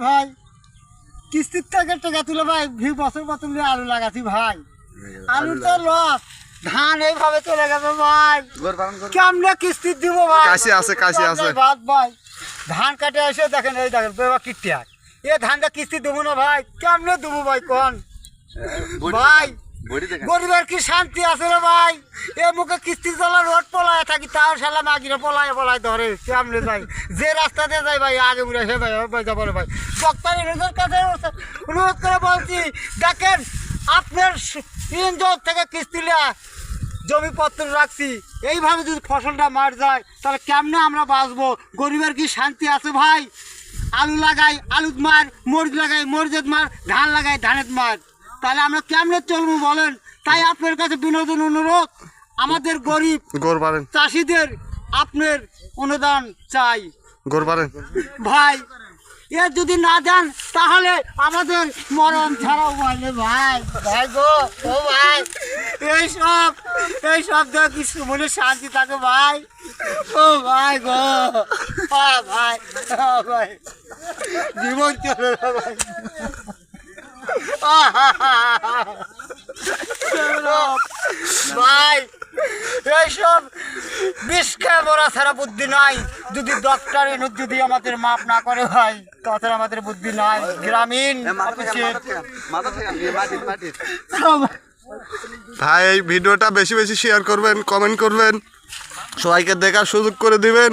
ভাই কিস্তির থেকে টাকা তুলে ভাই বছর বছর আলু লাগাচ্ছি ভাই, আলু তো লস, ধান এইভাবে চলে গেছে ভাই, কেমনে কিস্তি দিব ভাই? কাশি আছে ভাত ভাই, ধান কাটে এসে দেখেন এই দেখেন বেবা কিস্তি আর এ ধানটা কিস্তি দেবো না ভাই, কেমনে দেবো ভাই কোন ভাই? গরিবের কি শান্তি আছে রে ভাই? এ মুখে কিস্তি চলা রোড পলায় থাকি, তাও শালা মাগিরে পলায় ধরে, কেমনে যাই? যে রাস্তাতে যাই ভাই আগে উড়ে সে ভাই যাবো রে ভাই। বক্তার এর কাছে অনুরোধ করে বলছি, দেখেন আপনার ইঞ্জল থেকে কিস্তি জমিপত্র রাখছি, এইভাবে যদি ফসলটা মার যায় তাহলে কেমনে আমরা বাঁচবো? গরিবের কি শান্তি আছে ভাই? আলু লাগাই আলুত মার, মরিচ লাগাই মরিচের মার, ধান লাগাই ধানের মার, তাহলে আমরা কেমনে চলবো বলেন? তাই আপনার কাছে বিনোদন অনুরোধ, আমাদের গরিব চাষিদের আপনার অনুদান চাই ভাই। এ যদি না দেন তাহলে আমাদের মরণ ছাড়াও বলে ভাই। ভাই গো ও ভাই, এইসব দেখ কিছু মনে শান্তি থাকে ভাই। ও ভাই গো ভাই, ভাই জীবন চলে না ভাই। ভাই এইসব বিষ খেয়ে মরা ছাড়া বুদ্ধি নাই, যদি ডক্টর এনে যদি আমাদের মাপ না করে ভাই তাছাড়া আমাদের বুদ্ধি নাই। গ্রামীণ ভাই এই ভিডিওটা বেশি বেশি শেয়ার করবেন, কমেন্ট করবেন, সবাইকে দেখার সুযোগ করে দিবেন।